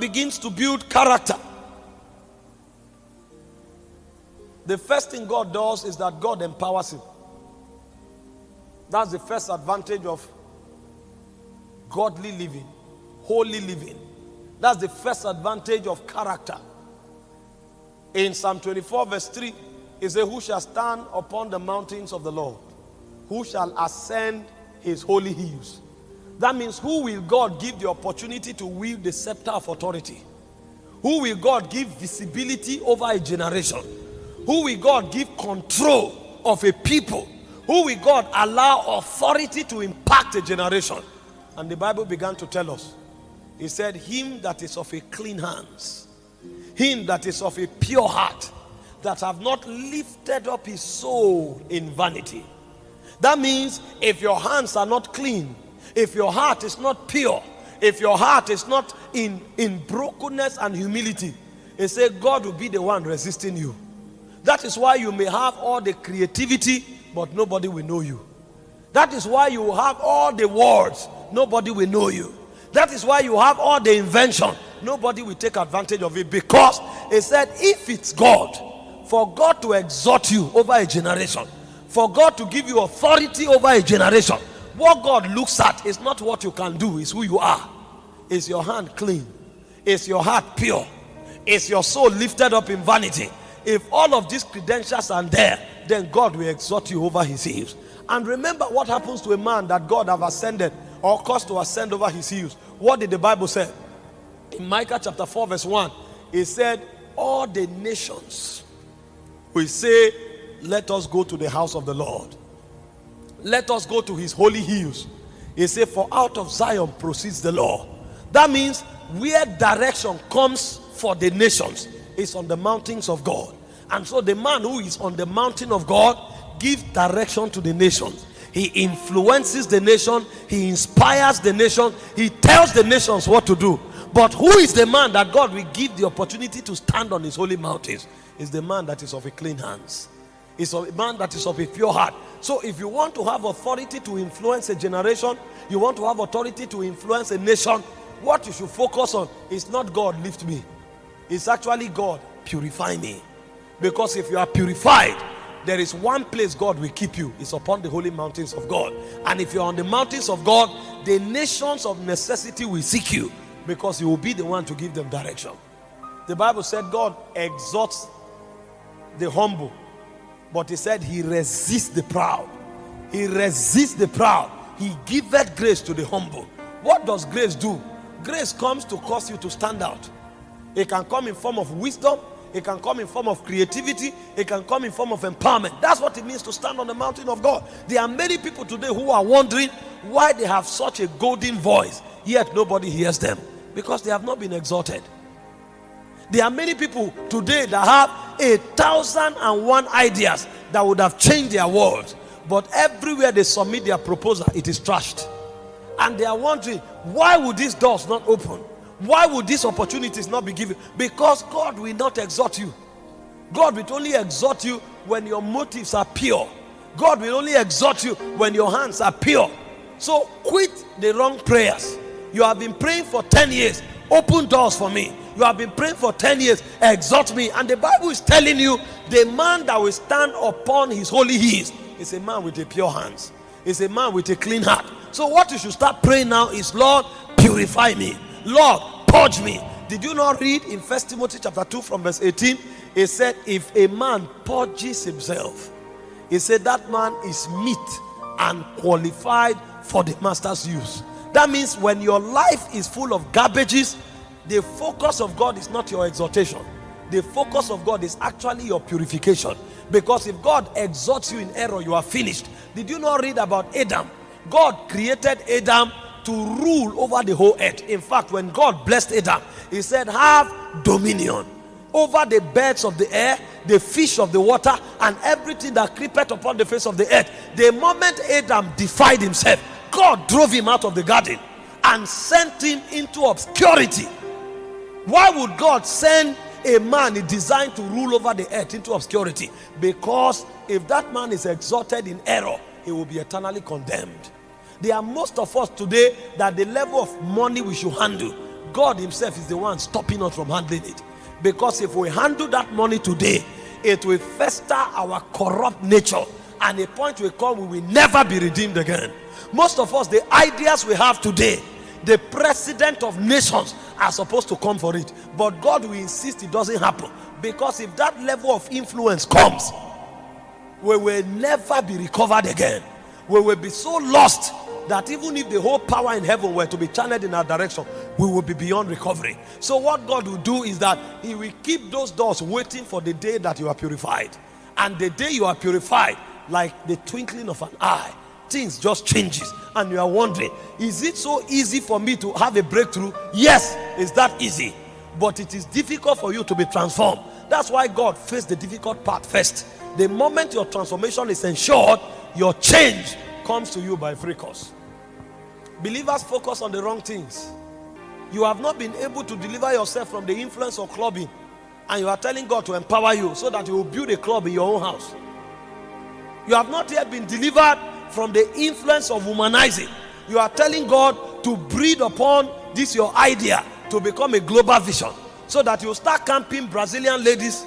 begins to build character, the first thing God does is that God empowers him. That's the first advantage of godly living, holy living. That's the first advantage of character. In Psalm 24 verse 3, it says, who shall stand upon the mountains of the Lord? Who shall ascend his holy hills? That means, who will God give the opportunity to wield the scepter of authority? Who will God give visibility over a generation? Who will God give control of a people? Who will God allow authority to impact a generation? And the Bible began to tell us. He said, him that is of a clean hands, him that is of a pure heart, that have not lifted up his soul in vanity. That means, if your hands are not clean, if your heart is not pure, if your heart is not in brokenness and humility, it says God will be the one resisting you. That is why you may have all the creativity, but nobody will know you. That is why you have all the words, nobody will know you. That is why you have all the invention, nobody will take advantage of it, because it said, if it's God, for God to exhort you over a generation, for God to give you authority over a generation, what God looks at is not what you can do, it's who you are. Is your hand clean? Is your heart pure? Is your soul lifted up in vanity? If all of these credentials are there, then God will exhort you over his hills. And remember what happens to a man that God have ascended or caused to ascend over his hills. What did the Bible say? In Micah chapter 4 verse 1, it said, all the nations will say, let us go to the house of the Lord. Let us go to his holy hills. He said, for out of Zion proceeds the law. That means where direction comes for the nations is on the mountains of God. And so the man who is on the mountain of God gives direction to the nations. He influences the nation. He inspires the nation. He tells the nations what to do. But who is the man that God will give the opportunity to stand on his holy mountains? Is the man that is of a clean hands. It's a man that is of a pure heart. So if you want to have authority to influence a generation, you want to have authority to influence a nation, what you should focus on is not God lift me. It's actually God purify me. Because if you are purified, there is one place God will keep you. It's upon the holy mountains of God. And if you're on the mountains of God, the nations of necessity will seek you, because you will be the one to give them direction. The Bible said God exalts the humble, but he said he resists the proud. He resists the proud. He giveth grace to the humble. What does grace do? Grace comes to cause you to stand out. It can come in form of wisdom. It can come in form of creativity. It can come in form of empowerment. That's what it means to stand on the mountain of God. There are many people today who are wondering why they have such a golden voice, yet nobody hears them. Because they have not been exalted. There are many people today that have 1,001 ideas that would have changed their world. But everywhere they submit their proposal, it is trashed. And they are wondering, why would these doors not open? Why would these opportunities not be given? Because God will not exhort you. God will only exhort you when your motives are pure. God will only exhort you when your hands are pure. So quit the wrong prayers. You have been praying for 10 years. Open doors for me. You have been praying for 10 years. Exhort me. And the Bible is telling you, the man that will stand upon his holy hills is a man with a pure hands. Is a man with a clean heart. So what you should start praying now is, Lord, purify me. Lord, purge me. Did you not read in 1 Timothy chapter 2 from verse 18? It said, if a man purges himself, he said that man is meet and qualified for the master's use. That means when your life is full of garbages, the focus of God is not your exhortation. The focus of God is actually your purification. Because if God exhorts you in error, you are finished. Did you not read about Adam? God created Adam to rule over the whole earth. In fact, when God blessed Adam, he said, have dominion over the birds of the air, the fish of the water, and everything that creepeth upon the face of the earth. The moment Adam defied himself, God drove him out of the garden and sent him into obscurity. Why would God send a man designed to rule over the earth into obscurity? Because if that man is exalted in error, he will be eternally condemned. There are most of us today that the level of money we should handle, God himself is the one stopping us from handling it. Because if we handle that money today, it will fester our corrupt nature, and a point will come we will never be redeemed again. Most of us, the ideas we have today, the president of nations are supposed to come for it, but God will insist it doesn't happen, because if that level of influence comes, we will never be recovered again. We will be so lost that even if the whole power in heaven were to be channeled in our direction, we will be beyond recovery. So what God will do is that he will keep those doors waiting for the day that you are purified. And the day you are purified, like the twinkling of an eye, things just changes, and you are wondering, is it so easy for me to have a breakthrough? Yes, it's that easy, but it is difficult for you to be transformed. That's why God faced the difficult part first. The moment your transformation is ensured, your change comes to you by free course. Believers focus on the wrong things. You have not been able to deliver yourself from the influence of clubbing, and you are telling God to empower you so that you will build a club in your own house. You have not yet been delivered from the influence of womanizing. You are telling God to breed upon this your idea to become a global vision, so that you start camping Brazilian ladies,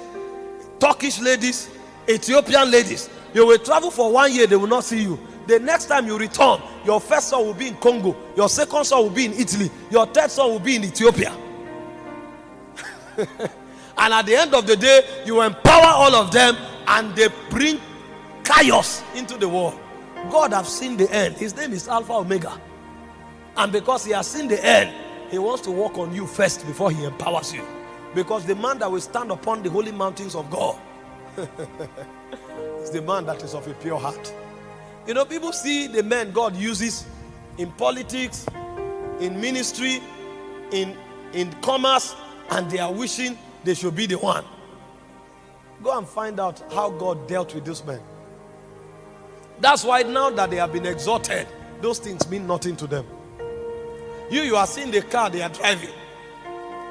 Turkish ladies, Ethiopian ladies. You will travel for 1 year, they will not see you. The next time you return, your first son will be in Congo, your second son will be in Italy, your third son will be in Ethiopia. And at the end of the day, you empower all of them, and they bring chaos into the world. God has seen the end. His name is Alpha Omega. And because he has seen the end, he wants to work on you first before he empowers you. Because the man that will stand upon the holy mountains of God is the man that is of a pure heart. You know, people see the men God uses in politics, in ministry, in commerce, and they are wishing they should be the one. Go and find out how God dealt with those men. That's why now that they have been exalted, those things mean nothing to them. You are seeing the car they are driving.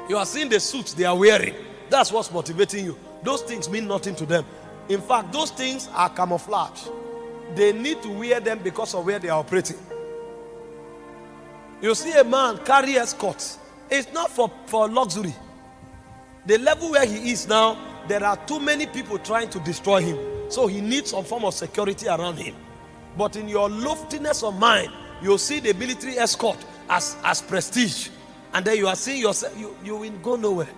You are seeing the suits they are wearing. That's what's motivating you. Those things mean nothing to them. In fact, those things are camouflage. They need to wear them because of where they are operating. You see a man carry escorts. It's not for luxury. The level where he is now, there are too many people trying to destroy him. So he needs some form of security around him. But in your loftiness of mind, you'll see the military escort as prestige. And then you are seeing yourself, you will go nowhere.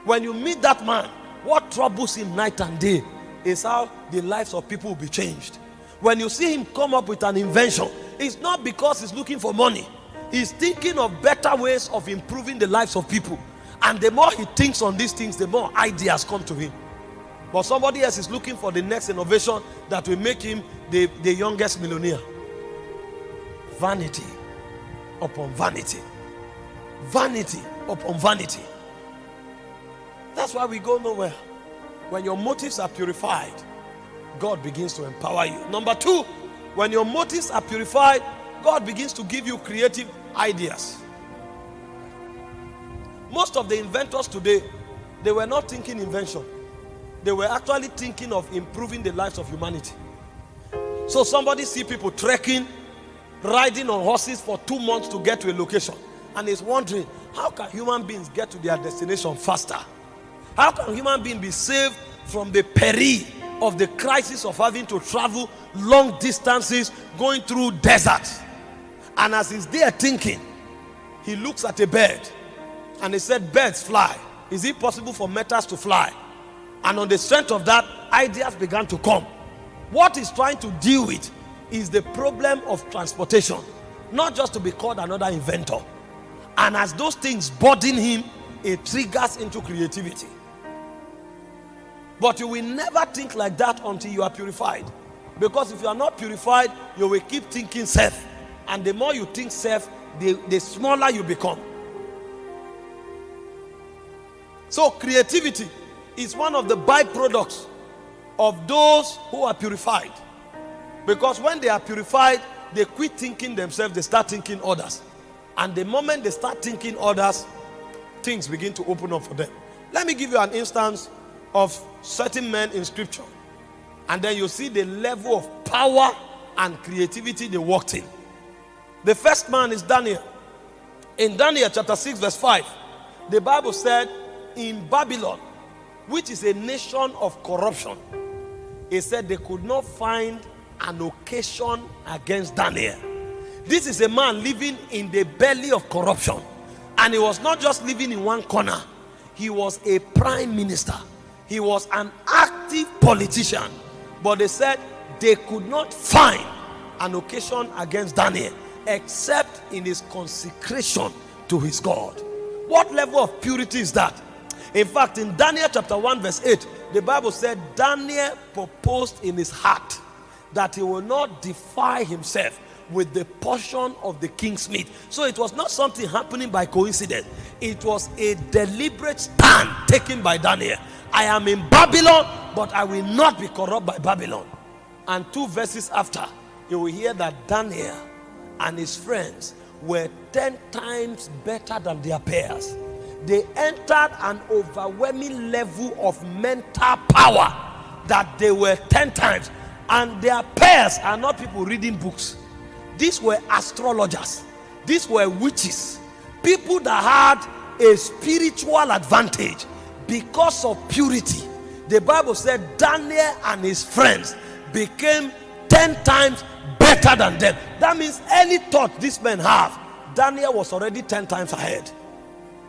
When you meet that man, what troubles him night and day is how the lives of people will be changed. When you see him come up with an invention, it's not because he's looking for money. He's thinking of better ways of improving the lives of people. And the more he thinks on these things, the more ideas come to him. But somebody else is looking for the next innovation that will make him the youngest millionaire. Vanity upon vanity. Vanity upon vanity. That's why we go nowhere. When your motives are purified, God begins to empower you. Number two, when your motives are purified, God begins to give you creative ideas. Most of the inventors today, they were not thinking invention. They were actually thinking of improving the lives of humanity. So somebody see people trekking, riding on horses for 2 months to get to a location, and is wondering, how can human beings get to their destination faster? How can human beings be saved from the peril of the crisis of having to travel long distances, going through deserts? And as he's there thinking, he looks at a bird, and he said, birds fly. Is it possible for metals to fly? And on the strength of that, ideas began to come. What he's trying to deal with is the problem of transportation, not just to be called another inventor. And as those things burden him, it triggers into creativity. But you will never think like that until you are purified. Because if you are not purified, you will keep thinking self. And the more you think self, the smaller you become. So creativity is one of the byproducts of those who are purified. Because when they are purified, they quit thinking themselves, they start thinking others. And the moment they start thinking others, things begin to open up for them. Let me give you an instance of certain men in scripture. And then you see the level of power and creativity they walked in. The first man is Daniel. In Daniel chapter 6 verse 5, the Bible said, in Babylon, which is a nation of corruption, it said they could not find an occasion against Daniel. This is a man living in the belly of corruption. And he was not just living in one corner. He was a prime minister. He was an active politician. But they said they could not find an occasion against Daniel except in his consecration to his God. What level of purity is that? In fact, in Daniel chapter 1 verse 8, the Bible said Daniel proposed in his heart that he will not defile himself with the portion of the king's meat. So it was not something happening by coincidence. It was a deliberate stand taken by Daniel. I am in Babylon, but I will not be corrupt by Babylon. And 2 verses after, you will hear that Daniel and his friends were 10 times better than their peers. They entered an overwhelming level of mental power that they were 10 times. And their peers are not people reading books. These were astrologers. These were witches. People that had a spiritual advantage because of purity. The Bible said Daniel and his friends became 10 times better than them. That means any thought these men have, Daniel was already 10 times ahead.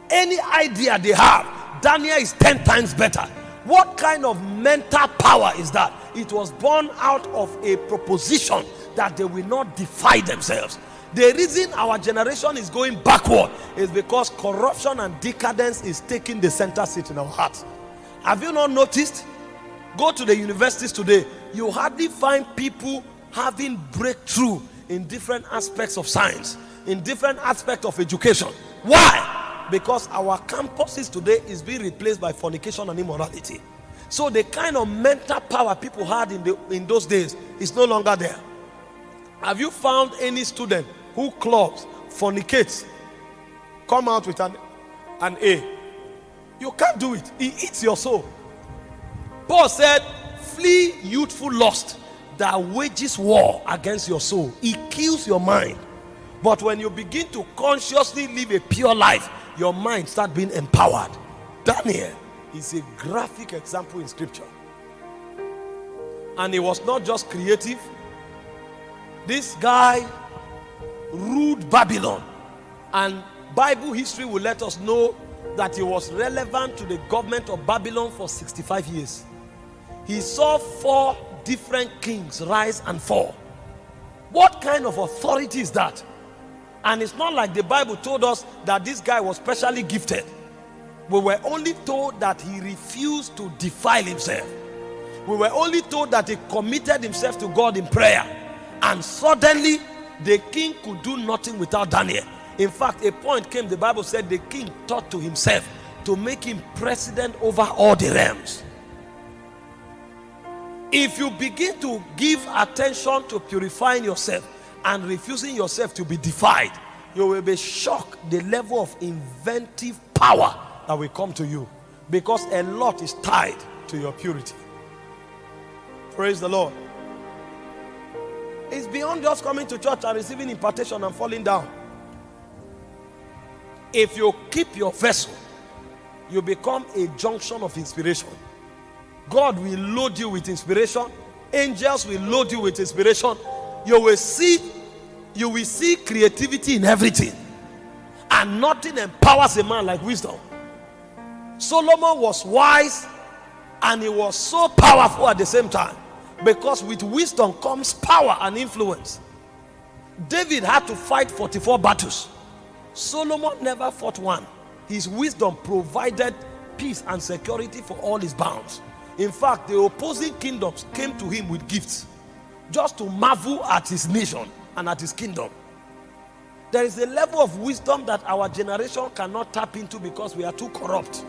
Any idea they have, Daniel is 10 times better. What kind of mental power is that? It was born out of a proposition that they will not defy themselves. The reason our generation is going backward is because corruption and decadence is taking the center seat in our hearts. Have you not noticed? Go to the universities today, you hardly find people having breakthrough in different aspects of science, in different aspects of education. Why? Because our campuses today is being replaced by fornication and immorality. So the kind of mental power people had in those days is no longer there. Have you found any student who clubs, fornicates, come out with an A? You can't do it. It eats your soul. Paul said, flee youthful lust that wages war against your soul. It kills your mind. But when you begin to consciously live a pure life, your mind starts being empowered. Daniel is a graphic example in scripture. And he was not just creative. This guy ruled Babylon. And Bible history will let us know that he was relevant to the government of Babylon for 65 years. He saw 4 different kings rise and fall. What kind of authority is that? And it's not like the Bible told us that this guy was specially gifted. We were only told that he refused to defile himself. We were only told that he committed himself to God in prayer. And suddenly, the king could do nothing without Daniel. In fact, a point came, the Bible said the king thought to himself to make him president over all the realms. If you begin to give attention to purifying yourself and refusing yourself to be defied, you will be shocked the level of inventive power that will come to you, because a lot is tied to your purity. Praise the Lord. It's beyond just coming to church and receiving impartation and falling down. If you keep your vessel, you become a junction of inspiration. God will load you with inspiration. Angels will load you with inspiration. You will see creativity in everything. And nothing empowers a man like wisdom. Solomon was wise and he was so powerful at the same time, because with wisdom comes power and influence. David had to fight 44 battles. Solomon never fought one. His wisdom provided peace and security for all his bounds. In fact, the opposing kingdoms came to him with gifts just to marvel at his nation and at his kingdom. There is a level of wisdom that our generation cannot tap into because we are too corrupt.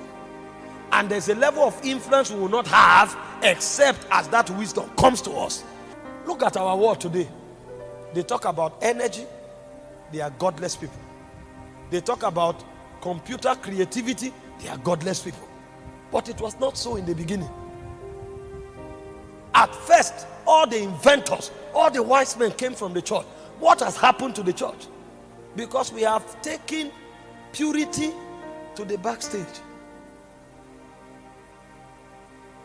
And there's a level of influence we will not have except as that wisdom comes to us. Look at our world today. They talk about energy. They are godless people. They talk about computer creativity. They are godless people. But it was not so in the beginning. At first, all the inventors, all the wise men came from the church. What has happened to the church? Because we have taken purity to the backstage.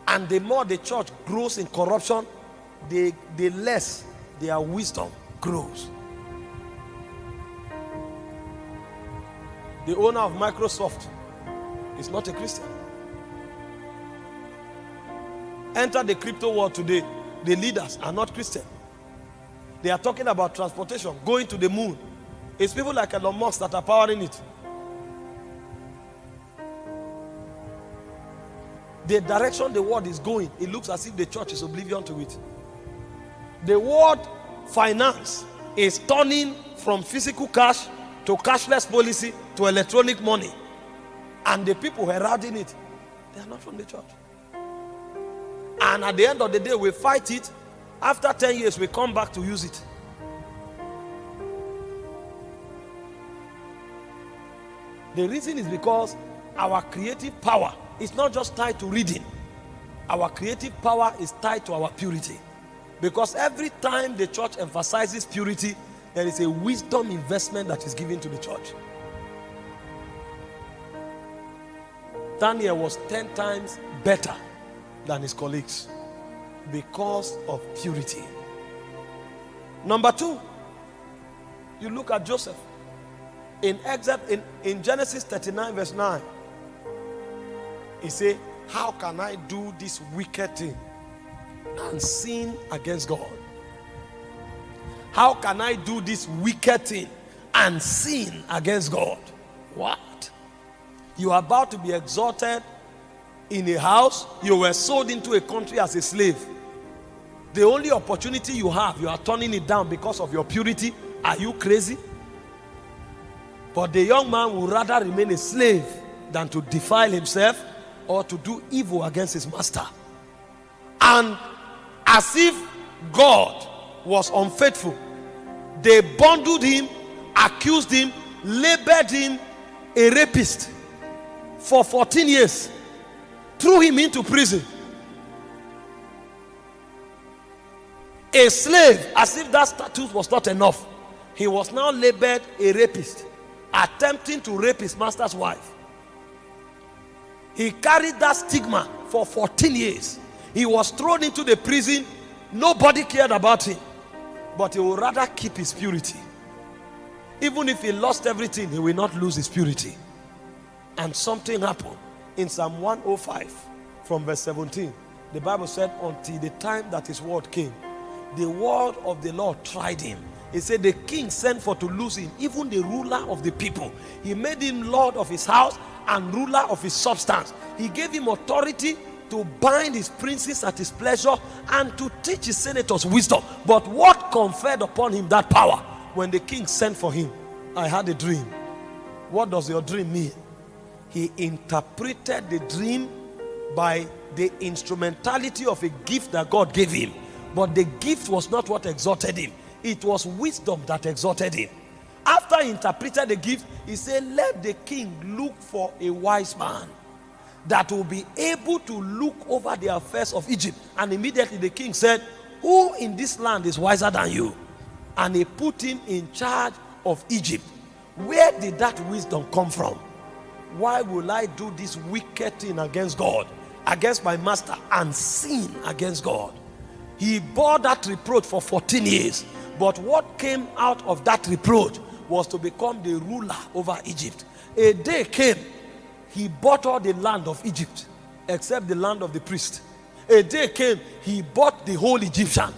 And the more the church grows in corruption, the less their wisdom grows. The owner of Microsoft is not a Christian. Enter the crypto world today, the leaders are not Christian. They are talking about transportation, going to the moon. It's people like Elon Musk that are powering it. The direction the world is going, it looks as if the church is oblivion to it. The world finance is turning from physical cash to cashless policy to electronic money. And the people heralding it, they are not from the church. And at the end of the day, we fight it. After 10 years, we come back to use it. The reason is because our creative power is not just tied to reading. Our creative power is tied to our purity. Because every time the church emphasizes purity, there is a wisdom investment that is given to the church. Daniel was 10 times better than his colleagues because of purity. Number 2, you look at Joseph. In Genesis 39 verse 9, he said, how can I do this wicked thing and sin against God? How can I do this wicked thing and sin against God? What? You are about to be exalted in a house. You were sold into a country as a slave. The only opportunity you have, you are turning it down because of your purity. Are you crazy? But the young man would rather remain a slave than to defile himself or to do evil against his master. And as if God was unfaithful, they bundled him, accused him, labeled him a rapist for 14 years, threw him into prison. A slave, as if that status was not enough, he was now labeled a rapist, attempting to rape his master's wife. He carried that stigma for 14 years. He was thrown into the prison. Nobody cared about him. But he would rather keep his purity. Even if he lost everything, he will not lose his purity. And something happened. In Psalm 105, from verse 17, the Bible said, until the time that his word came, the word of the Lord tried him. He said the king sent for to lose him, even the ruler of the people. He made him lord of his house and ruler of his substance. He gave him authority to bind his princes at his pleasure and to teach his senators wisdom. But what conferred upon him that power? When the king sent for him, I had a dream. What does your dream mean? He interpreted the dream by the instrumentality of a gift that God gave him. But the gift was not what exalted him. It was wisdom that exalted him. After he interpreted the gift, he said, let the king look for a wise man that will be able to look over the affairs of Egypt. And immediately the king said, who in this land is wiser than you? And he put him in charge of Egypt. Where did that wisdom come from? Why will I do this wicked thing against God, against my master, and sin against God? He bore that reproach for 14 years. But what came out of that reproach was to become the ruler over Egypt. A day came, he bought all the land of Egypt, except the land of the priest. A day came, he bought the whole Egyptian,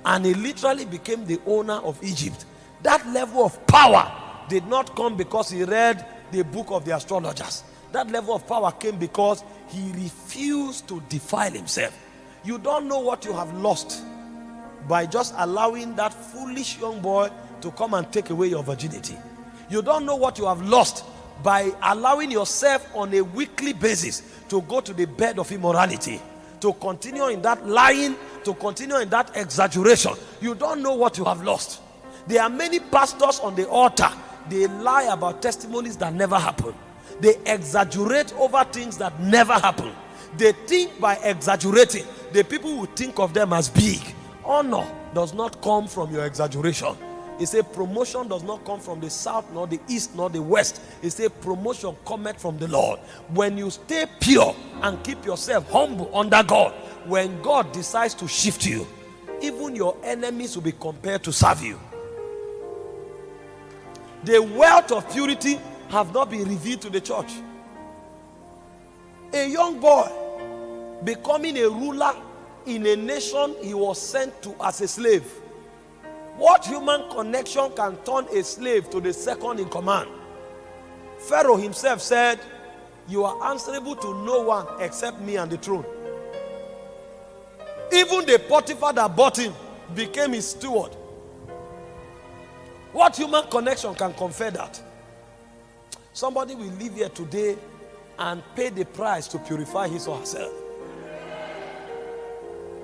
and he literally became the owner of Egypt. That level of power did not come because he read the book of the astrologers. That level of power came because he refused to defile himself. You don't know what you have lost by just allowing that foolish young boy to come and take away your virginity. You don't know what you have lost by allowing yourself on a weekly basis to go to the bed of immorality, to continue in that lying, to continue in that exaggeration. You don't know what you have lost. There are many pastors on the altar. They lie about testimonies that never happen. They exaggerate over things that never happen. They think by exaggerating, the people will think of them as big. Honor does not come from your exaggeration. He said promotion does not come from the south, nor the east, nor the west. He said promotion cometh from the Lord. When you stay pure and keep yourself humble under God, when God decides to shift you, even your enemies will be compelled to serve you. The wealth of purity have not been revealed to the church. A young boy becoming a ruler in a nation he was sent to as a slave. What human connection can turn a slave to the second in command? Pharaoh himself said, you are answerable to no one except me and the throne. Even the Potiphar that bought him became his steward. What human connection can confer that? Somebody will live here today and pay the price to purify his or herself.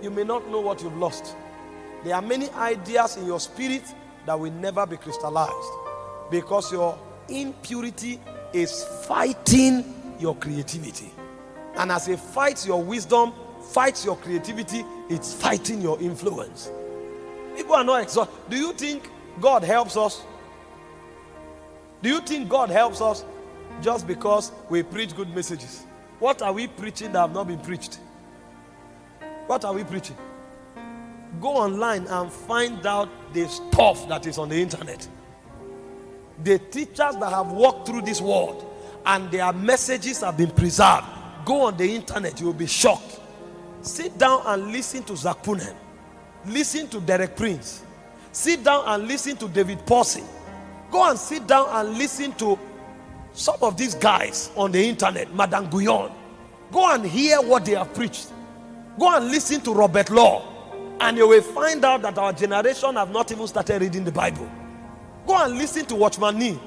You may not know what you've lost. There are many ideas in your spirit that will never be crystallized because your impurity is fighting your creativity. And as it fights your wisdom, fights your creativity, it's fighting your influence. People are not exhausted. Do you think God helps us? Do you think God helps us just because we preach good messages? What are we preaching that have not been preached? What are we preaching? Go online and find out the stuff that is on the internet. The teachers that have walked through this world and their messages have been preserved. Go on the internet, you will be shocked. Sit down and listen to Zach Punem. Listen to Derek Prince. Sit down and listen to David Paulson. Go and sit down and listen to some of these guys on the internet, Madame Guyon. Go and hear what they have preached. Go and listen to Robert Law. And you will find out that our generation have not even started reading the Bible. Go and listen to Watchman Nee.